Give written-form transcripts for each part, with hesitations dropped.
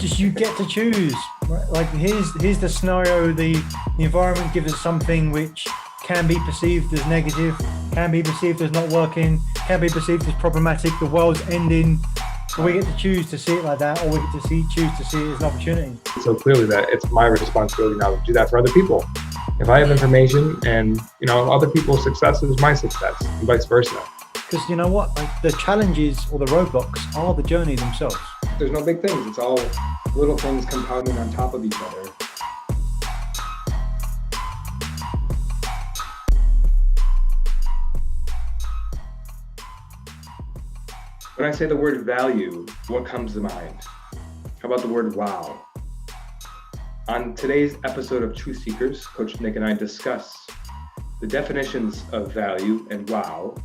just you get to choose. Right? Like here's the scenario. The environment gives us something which can be perceived as negative, can be perceived as not working, can be perceived as problematic. The world's ending. So we get to choose to see it like that, or we get to choose to see it as an opportunity. So clearly that it's my responsibility now to do that for other people. If I have information and other people's success is my success, and vice versa. Because you know what, like the challenges or the roadblocks are the journey themselves. There's no big things. It's all little things compounding on top of each other. When I say the word value, what comes to mind? How about the word wow? On today's episode of Truth Seekers, Coach Nick and I discuss the definitions of value and wow,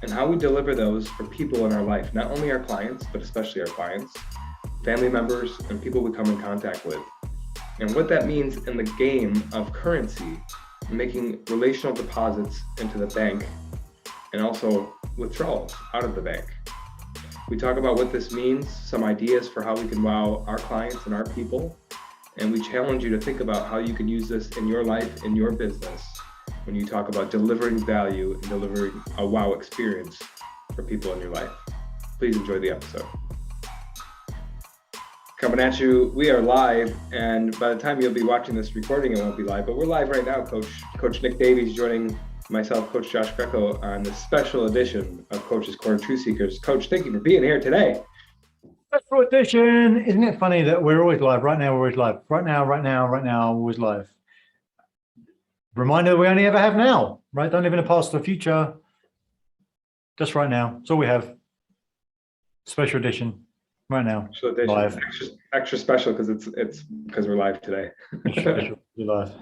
and how we deliver those for people in our life, not only our clients, but especially our clients, family members, and people we come in contact with. And what that means in the game of currency, making relational deposits into the bank, and also withdrawals out of the bank. We talk about what this means, some ideas for how we can wow our clients and our people, and we challenge you to think about how you can use this in your life, in your business, when you talk about delivering value and delivering a wow experience for people in your life. Please enjoy the episode. Coming at you, we are live, and by the time you'll be watching this recording, it won't be live, but we're live right now. Coach Nick Davies joining myself, Coach Josh Greco, on the special edition of Coach's Corner Truth Seekers. Coach, thank you for being here today. Special edition. Isn't it funny that we're always live? Right now, we're always live. Right now, always live. Reminder that we only ever have now, right? Don't live in the past or the future. Just right now. That's all we have. Special edition. Right now. Special edition. Live. Extra special because it's because we're live today. Special. We're live.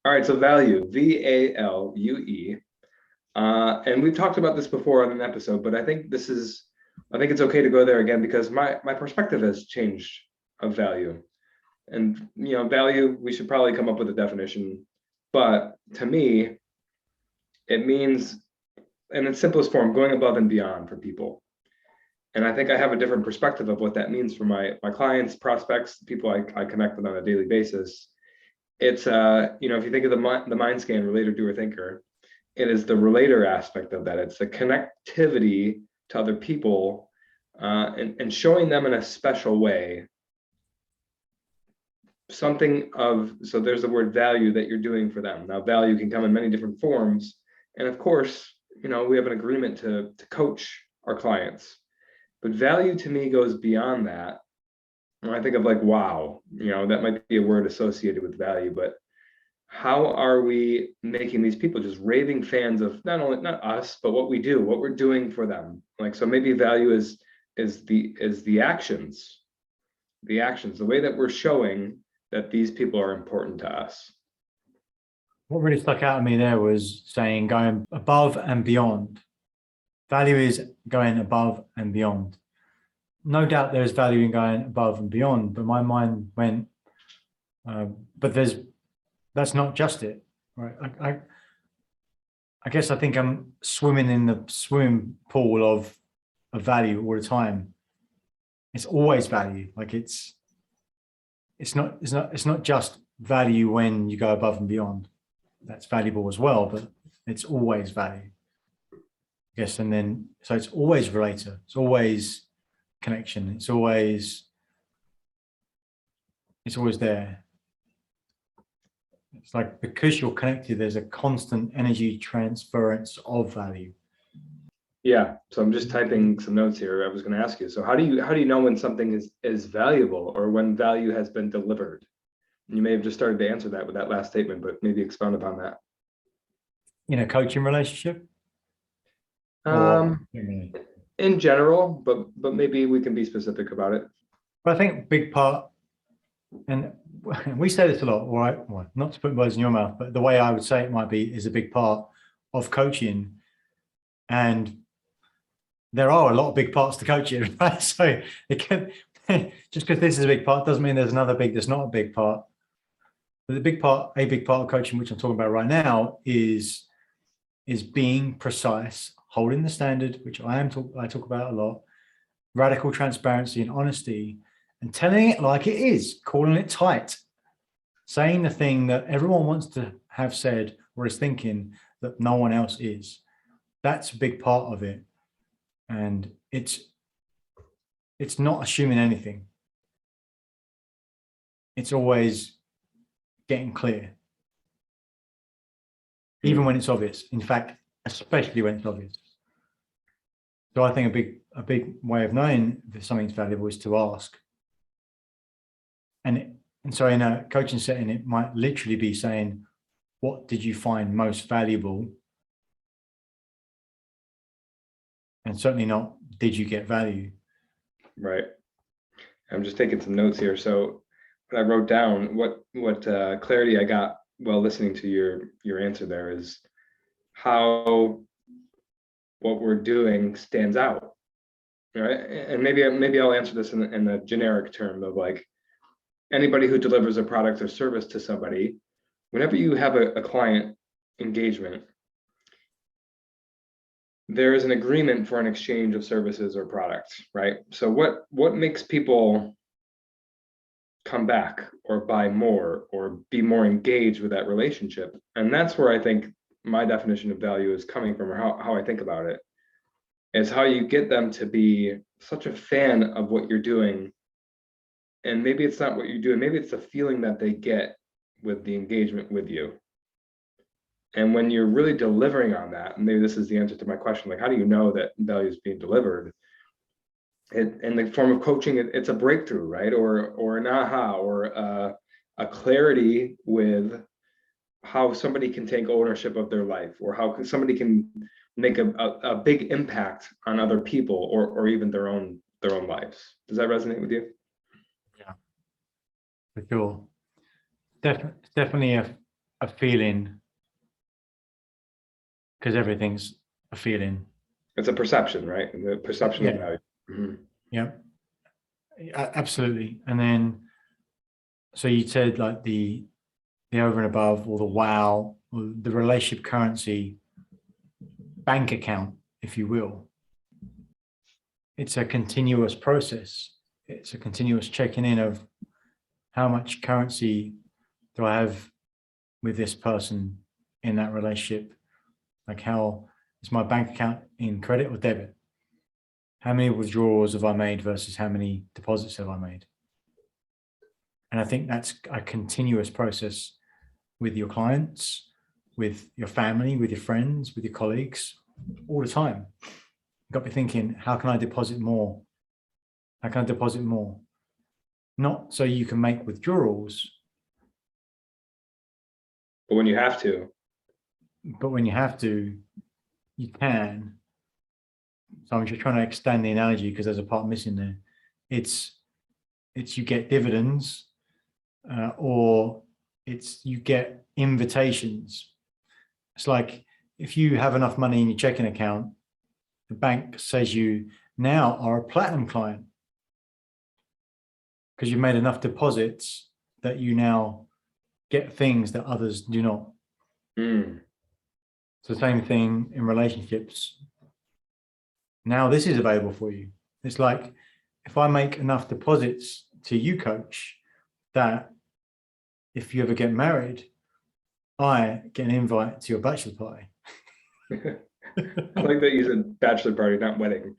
All right, so value, V-A-L-U-E. And we've talked about this before on an episode, but I think it's okay to go there again because my perspective has changed of value. And value, we should probably come up with a definition. But to me, it means, in its simplest form, going above and beyond for people. And I think I have a different perspective of what that means for my clients, prospects, people I connect with on a daily basis. It's if you think of the mind scan, relator, doer, thinker, it is the relator aspect of that. It's the connectivity to other people and showing them in a special way something so there's the word value that you're doing for them. Now, value can come in many different forms. And of course, we have an agreement to coach our clients. But value to me goes beyond that. I think of like, wow, that might be a word associated with value, but how are we making these people just raving fans of not us, but what we do, what we're doing for them? Like, so maybe value is the actions, the way that we're showing that these people are important to us. What really stuck out to me there was saying going above and beyond. Value is going above and beyond. No doubt there's value in going above and beyond, but my mind went, but that's not just it, right? I guess I think I'm swimming in the swimming pool of value all the time. It's always value. Like it's not just value when you go above and beyond. That's valuable as well, but it's always value. I guess, and then so it's always relator. It's always connection. It's always there. It's like because you're connected, there's a constant energy transference of value. Yeah. So I'm just typing some notes here. I was going to ask you. So how do you know when something is valuable or when value has been delivered? And you may have just started to answer that with that last statement, but maybe expound upon that. In a coaching relationship? In general, but maybe we can be specific about it. But I think a big part, and we say this a lot, right? Well, not to put words in your mouth, but the way I would say it might be is a big part of coaching. And there are a lot of big parts to coaching, right? So it can, just because this is a big part doesn't mean there's another big that's not a big part. But a big part of coaching, which I'm talking about right now, is being precise, holding the standard, which I talk about a lot, radical transparency and honesty, and telling it like it is, calling it tight, saying the thing that everyone wants to have said or is thinking that no one else is. That's a big part of it. And it's not assuming anything. It's always getting clear, even when it's obvious. In fact, especially when it's obvious. So I think a big way of knowing if something's valuable is to ask. And so in a coaching setting, it might literally be saying, what did you find most valuable? And certainly not, did you get value? Right. I'm just taking some notes here. So what I wrote down, what clarity I got while listening to your answer there is how what we're doing stands out. Right. And maybe I'll answer this in a generic term of like anybody who delivers a product or service to somebody, whenever you have a client engagement, there is an agreement for an exchange of services or products, right? So what makes people come back or buy more or be more engaged with that relationship? And that's where I think my definition of value is coming from, or how I think about it, is how you get them to be such a fan of what you're doing. And maybe it's not what you're doing, maybe it's the feeling that they get with the engagement with you. And when you're really delivering on that, and maybe this is the answer to my question, like how do you know that value is being delivered? In the form of coaching, it's a breakthrough, right? Or an aha, or a clarity with how somebody can take ownership of their life, or how somebody can make a big impact on other people, or even their own lives. Does that resonate with you? Yeah, for sure. Definitely a feeling, because everything's a feeling. It's a perception, right? The perception of value. Mm-hmm. Yeah, absolutely. And then, so you said like the over and above, or the wow, or the relationship currency bank account, if you will. It's a continuous process. It's a continuous checking in of how much currency do I have with this person in that relationship? Like, how is my bank account in credit or debit? How many withdrawals have I made versus how many deposits have I made? And I think that's a continuous process with your clients, with your family, with your friends, with your colleagues, all the time. You've got to be thinking, how can I deposit more? How can I deposit more? Not so you can make withdrawals, But when you have to. but when you have to, you can. So I'm just trying to extend the analogy because there's a part missing there. It's you get dividends, or it's you get invitations. It's like if you have enough money in your checking account, the bank says you now are a platinum client because you've made enough deposits that you now get things that others do not. Mm. It's the same thing in relationships. Now this is available for you. It's like if I make enough deposits to you, coach, that if you ever get married, I get an invite to your bachelor party. I like that you said bachelor party, not wedding.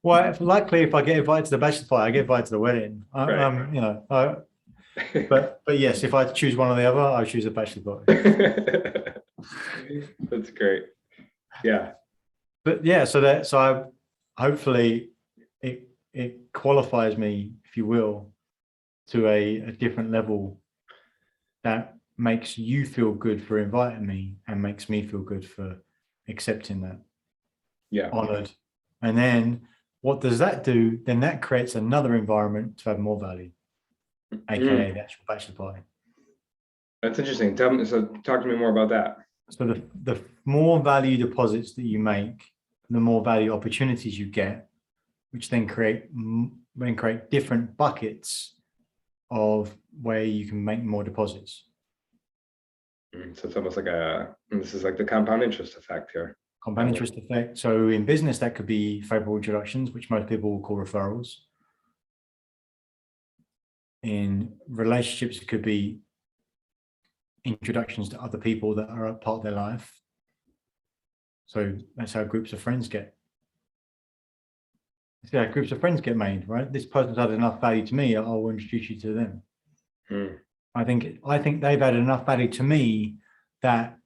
Well, luckily, if I get invited to the bachelor party, I get invited to the wedding. Right. You know, but yes, if I choose one or the other, I choose a bachelor party. That's great. Yeah. But yeah, so I hopefully it qualifies me, if you will, to a different level that makes you feel good for inviting me and makes me feel good for accepting that. Yeah. Honored. And then what does that do? Then that creates another environment to have more value, aka the actual bachelor party. That's interesting. Talk to me more about that. So the more value deposits that you make, the more value opportunities you get, which then create different buckets of where you can make more deposits. So it's almost like this is like the compound interest effect here. Compound interest effect. So in business, that could be favorable introductions, which most people will call referrals. In relationships, it could be introductions to other people that are a part of their life. So that's how groups of friends get. Yeah, groups of friends get made, right? This person's added enough value to me, I'll introduce you to them. I think they've added enough value to me that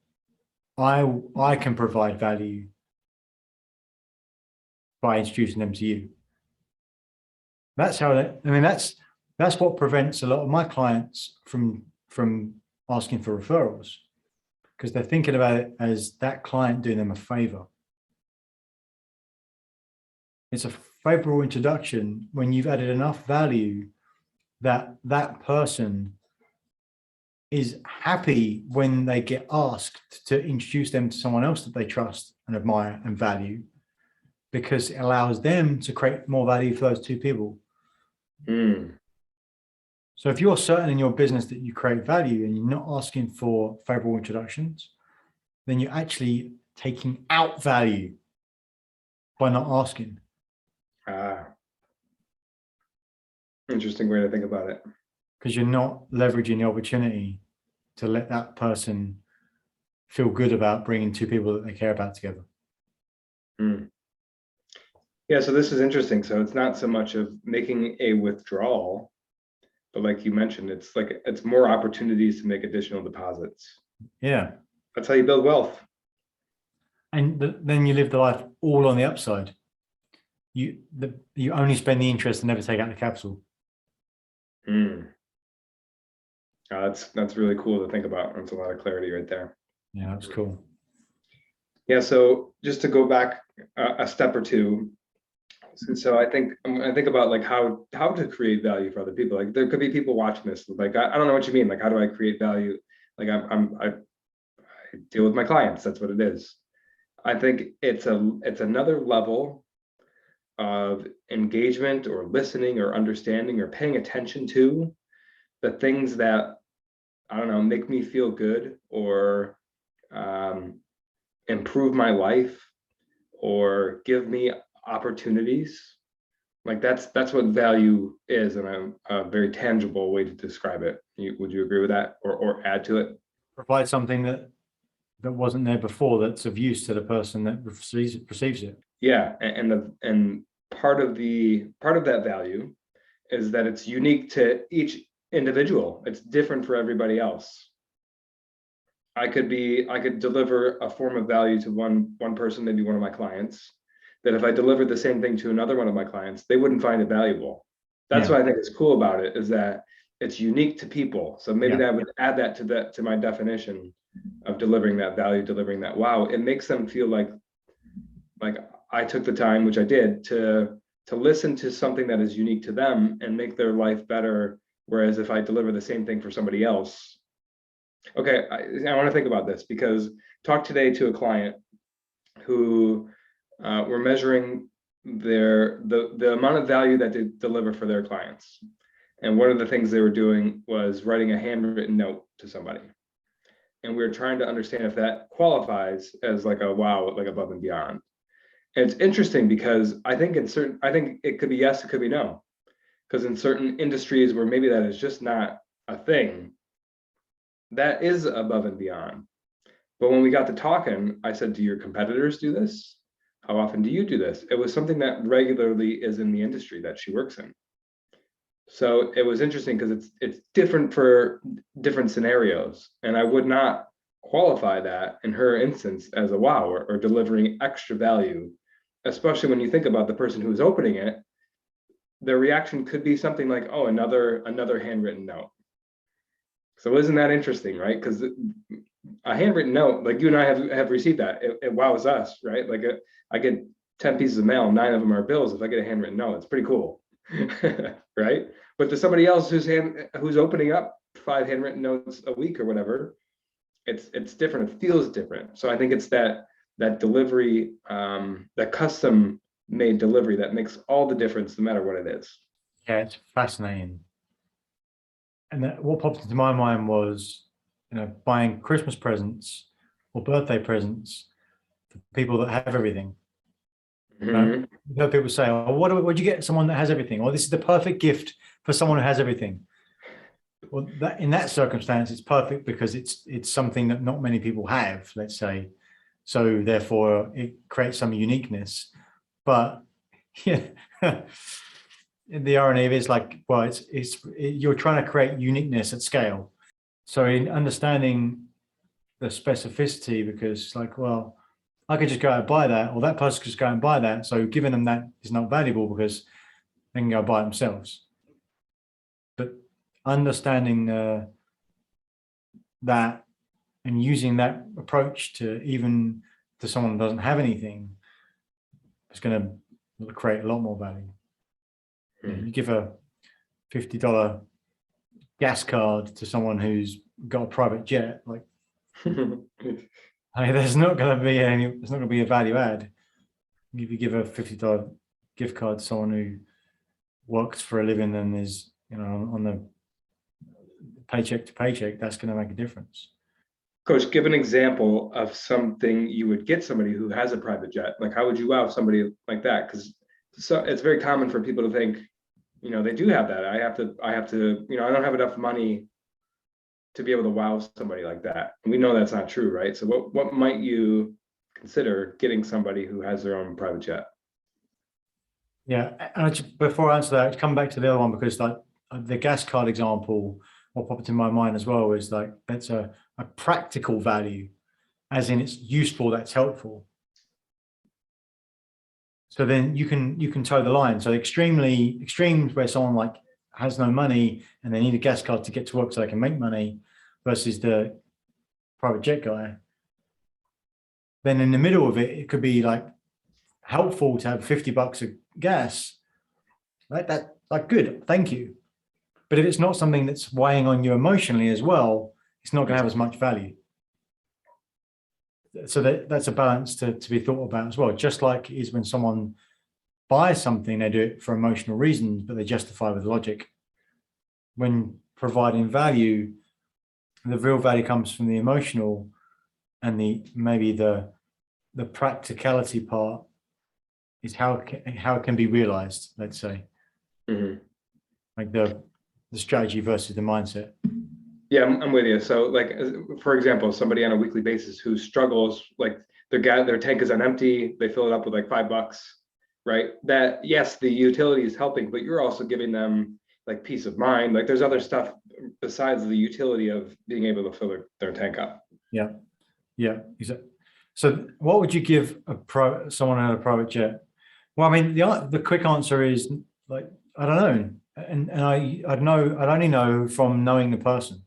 I can provide value by introducing them to you. That's how that's what prevents a lot of my clients from asking for referrals, because they're thinking about it as that client doing them a favor. It's a favorable introduction when you've added enough value that that person is happy when they get asked to introduce them to someone else that they trust and admire and value, because it allows them to create more value for those two people. So if you're certain in your business that you create value and you're not asking for favorable introductions, then you're actually taking out value by not asking. Interesting way to think about it. Because you're not leveraging the opportunity to let that person feel good about bringing two people that they care about together. Yeah, so this is interesting. So it's not so much of making a withdrawal, but like you mentioned, it's more opportunities to make additional deposits. Yeah. That's how you build wealth. And then you live the life all on the upside. You only spend the interest and never take out the capital. That's really cool to think about. That's a lot of clarity right there. Yeah, that's cool. Yeah, so just to go back a step or two. So I think about like how to create value for other people. Like there could be people watching this, like I don't know what you mean. Like how do I create value? Like I deal with my clients. That's what it is. I think it's another level of engagement or listening or understanding or paying attention to the things that, I don't know, make me feel good or improve my life or give me opportunities. Like that's what value is, and a very tangible way to describe it. Would you agree with that, or add to it? Provide something that wasn't there before, that's of use to the person that perceives it. Yeah, and part of that value is that it's unique to each individual. It's different for everybody else. I could deliver a form of value to one person, maybe one of my clients, that if I delivered the same thing to another one of my clients, they wouldn't find it valuable. That's what I think is cool about it, is that it's unique to people. So maybe that would add that to my definition of delivering that value, delivering that wow. It makes them feel like I took the time, which I did, to listen to something that is unique to them and make their life better. Whereas if I deliver the same thing for somebody else, okay, I want to think about this, because talk today to a client who were measuring the amount of value that they deliver for their clients. And one of the things they were doing was writing a handwritten note to somebody. And we were trying to understand if that qualifies as like a wow, like above and beyond. And it's interesting because I think it could be yes, it could be no. Because in certain industries where maybe that is just not a thing, that is above and beyond. But when we got to talking, I said, do your competitors do this? How often do you do this? It was something that regularly is in the industry that she works in. So it was interesting because it's different for different scenarios. And I would not qualify that in her instance as a wow or delivering extra value, especially when you think about the person who's opening it. Their reaction could be something like, oh, another handwritten note. So isn't that interesting, right? Because a handwritten note, like you and I have received that, it wows us, right? Like I get 10 pieces of mail, 9 of them are bills. If I get a handwritten note, it's pretty cool. Right? But to somebody else who's opening up 5 handwritten notes a week or whatever, it's different. It feels different. So I think it's that delivery, that custom made delivery that makes all the difference, no matter what it is. Yeah, it's fascinating. And what popped into my mind was buying Christmas presents or birthday presents for people that have everything. Mhm. You know, people say, "Oh, what do you get someone that has everything?" Or this is the perfect gift for someone who has everything. Well, that in that circumstance, it's perfect because it's something that not many people have. Let's say, so therefore it creates some uniqueness. But yeah, the irony of it is like, well, you're trying to create uniqueness at scale. So in understanding the specificity, because like, well, I could just go out and buy that, or that person could just go out and buy that. So giving them that is not valuable because they can go buy it themselves. But understanding that and using that approach to even to someone who doesn't have anything is going to create a lot more value. You give a $50 gas card to someone who's got a private jet, like there's not going to be a value add. If you give a $50 gift card to someone who works for a living and is on the paycheck to paycheck, that's going to make a difference. Coach, give an example of something you would get somebody who has a private jet. Like, how would you wow somebody like that? Because it's very common for people to think, they do have that. I have to, I don't have enough money to be able to wow somebody like that. And we know that's not true, right? So what might you consider getting somebody who has their own private jet? Yeah, and before I answer that, I'd come back to the other one because like the gas card example, what popped in my mind as well is like that's a practical value, as in it's useful, that's helpful. So then you can toe the line. So extremes where someone like has no money and they need a gas card to get to work so they can make money, versus the private jet guy. Then in the middle of it, it could be like helpful to have $50 of gas. Like good, thank you. But if it's not something that's weighing on you emotionally as well, it's not going to have as much value. So that's a balance to be thought about as well. Just like it is when someone buys something, they do it for emotional reasons, but they justify with logic. When providing value, the real value comes from the emotional and maybe the practicality part is how it can be realized, let's say. Mm-hmm. Like the strategy versus the mindset. Yeah, I'm with you. So, like, for example, somebody on a weekly basis who struggles, like their tank is on empty, they fill it up with like $5, right? That, yes, the utility is helping, but you're also giving them like peace of mind. Like, there's other stuff besides the utility of being able to fill their tank up. Yeah, yeah. So, what would you give someone on a private jet? Well, I mean, the quick answer is like I don't know, and I'd only know from knowing the person.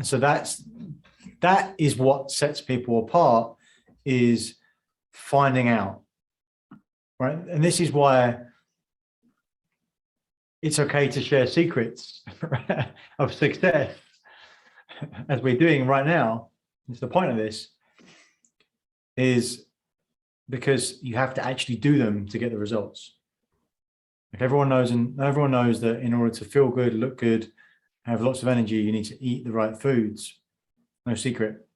So that is what sets people apart, is finding out, right? And this is why it's okay to share secrets of success, as we're doing right now. It's the point of this is because you have to actually do them to get the results. Like everyone knows that in order to feel good, look good, have lots of energy, you need to eat the right foods. No secret.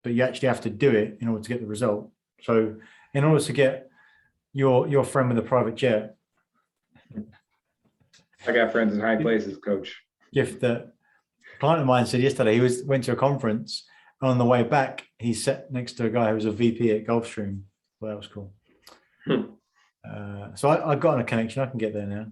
But you actually have to do it in order to get the result. So in order to get your friend with a private jet, I got friends in high places, Coach. gift that a client of mine said yesterday, went to a conference. On the way back, he sat next to a guy who was a VP at Gulfstream. Well, that was cool. So I got on a connection. I can get there now.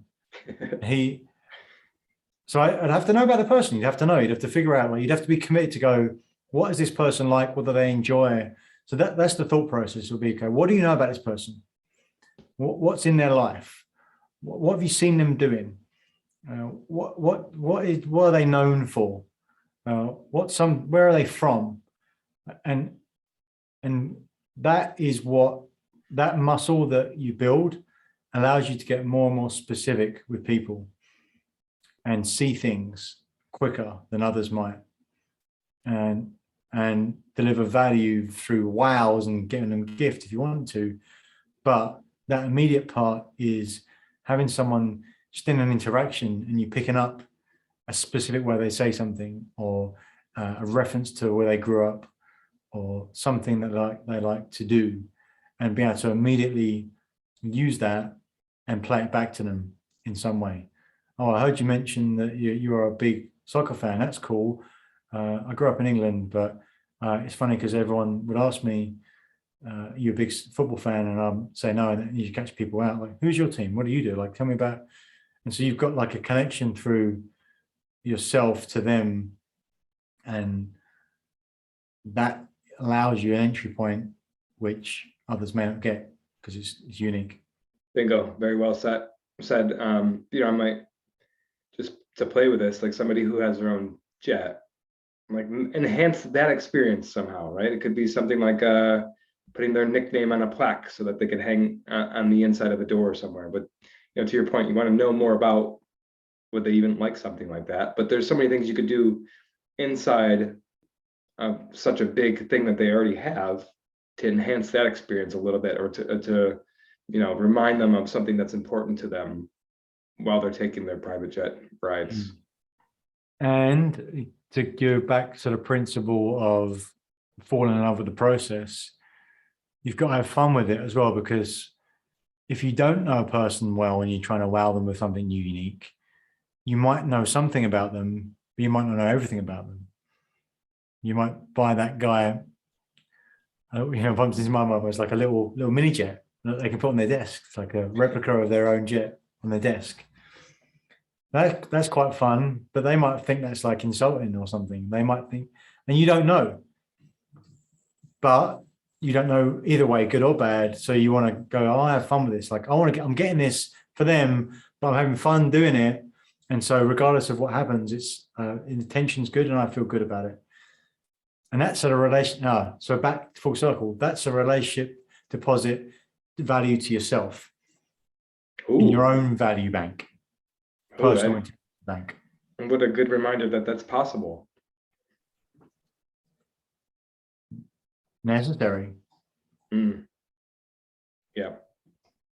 So I'd have to know about the person. You'd have to know. You'd have to figure out. You'd have to be committed to go, what is this person like? What do they enjoy? So that's the thought process. Will be, okay, what do you know about this person? What's in their life? What have you seen them doing? What are they known for? Where are they from? And that is what that muscle that you build allows you to get more and more specific with people and see things quicker than others might, and deliver value through wows and giving them a gift if you want to. But that immediate part is having someone just in an interaction and you picking up a specific way they say something, or a reference to where they grew up, or something that they like to do, and be able to immediately use that and play it back to them in some way. Oh, I heard you mention that you are a big soccer fan. That's cool. I grew up in England, but it's funny because everyone would ask me, you're a big football fan, and I'm say no, and you catch people out like, who's your team? What do you do? Like, tell me about. And so you've got like a connection through yourself to them, and that allows you an entry point which others may not get because it's unique. Bingo. Very well said. I might just to play with this, like somebody who has their own jet, like enhance that experience somehow, right? It could be something like putting their nickname on a plaque so that they can hang on the inside of a door somewhere. But to your point, you want to know more about would they even like something like that. But there's so many things you could do inside of such a big thing that they already have to enhance that experience a little bit, or to remind them of something that's important to them while they're taking their private jet rides. And to go back to the principle of falling in love with the process, you've got to have fun with it as well, because if you don't know a person well and you're trying to wow them with something unique, you might know something about them, but you might not know everything about them. You might buy that guy, bumps into my mum, it's like a little mini jet that they can put on their desk. It's like a replica of their own jet on their desk. That's quite fun, but they might think that's like insulting or something. They might think, and you don't know. But you don't know either way, good or bad. So you want to go, oh, I have fun with this. Like I'm getting this for them, but I'm having fun doing it. And so regardless of what happens, it's intention's good and I feel good about it. And that's a relation. So back full circle, that's a relationship deposit value to yourself. Ooh. In your own value bank, personal bank. And what a good reminder that that's possible. Necessary. Yeah.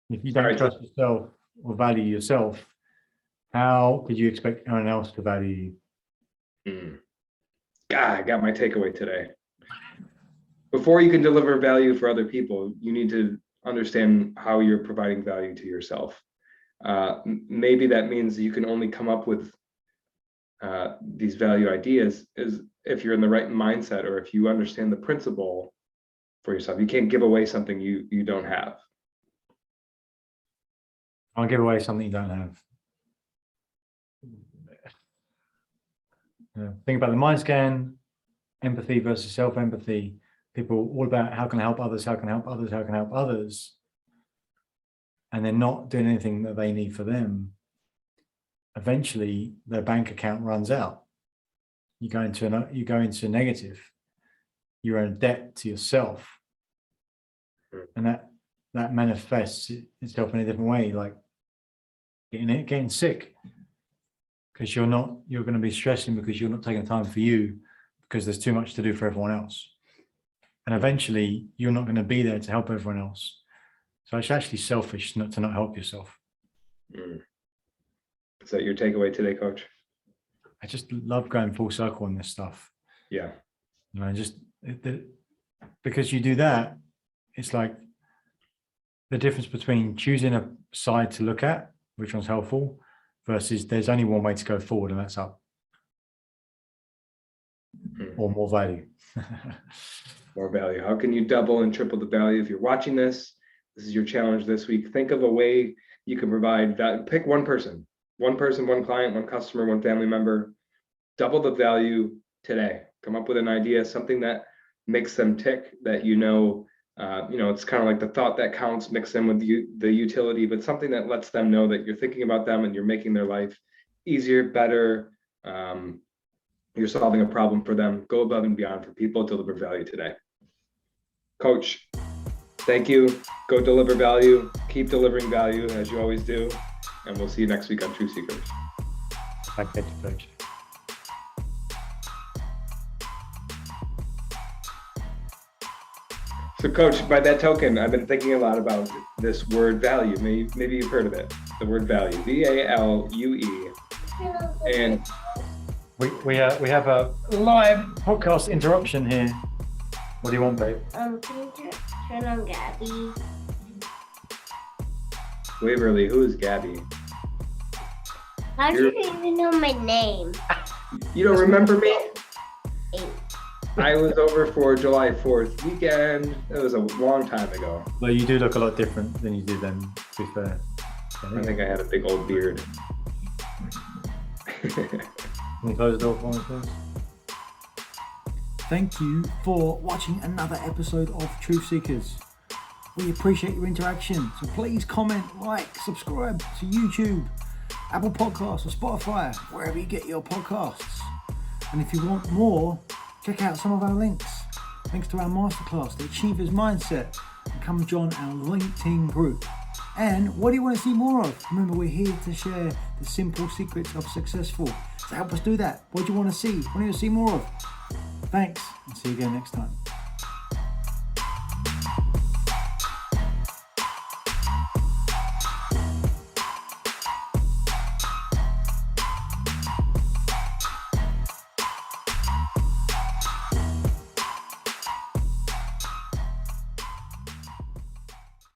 If you don't trust yourself or value yourself, how could you expect anyone else to value you? God, I got my takeaway today. Before you can deliver value for other people, you need to understand how you're providing value to yourself. Maybe that means you can only come up with these value ideas is if you're in the right mindset, or if you understand the principle for yourself. You can't give away something you don't have. I'll give away something you don't have. Think about the mind scan, empathy versus self-empathy. People all about how can I help others, how can I help others, how can I help others, and they're not doing anything that they need for them. Eventually, their bank account runs out. You go into negative. You're in debt to yourself, and that manifests itself in a different way, like getting sick, because you're going to be stressing because you're not taking time for you because there's too much to do for everyone else, and eventually you're not going to be there to help everyone else. So it's actually selfish not to help yourself. Is that your takeaway today, Coach? I just love going full circle on this stuff. Yeah. Because you do that, it's like the difference between choosing a side to look at, which one's helpful, versus there's only one way to go forward, and that's up. Or more value. More value. How can you double and triple the value? If you're watching this, this is your challenge this week. Think of a way you can provide value. Pick one person, one client, one customer, one family member. Double the value today. Come up with an idea, something that makes them tick, that it's kind of like the thought that counts, mix in with the utility, but something that lets them know that you're thinking about them and you're making their life easier, better. You're solving a problem for them. Go above and beyond for people. Deliver value today. Coach, thank you. Go deliver value. Keep delivering value as you always do. And we'll see you next week on Truth Seekers. Thank you, Coach. So, Coach, by that token, I've been thinking a lot about this word value. Maybe you've heard of it. The word value, VALUE. And We have a live podcast interruption here. What do you want, babe? Can you turn on Gabby? Waverly, who is Gabby? How do you even know my name? You don't remember me? 8. I was over for July 4th weekend. It was a long time ago. Well, you do look a lot different than you did then, to be fair. I think I had a big old beard. Can you close the door for me, please? Thank you for watching another episode of Truth Seekers. We appreciate your interaction, so please comment, like, subscribe to YouTube, Apple Podcasts or Spotify, wherever you get your podcasts. And if you want more, check out some of our links to our masterclass, The Achiever's Mindset, and come join our LinkedIn group. And what do you want to see more of? Remember, we're here to share the simple secrets of successful. So help us do that. What do you want to see? What do you want to see more of? Thanks, and see you again next time.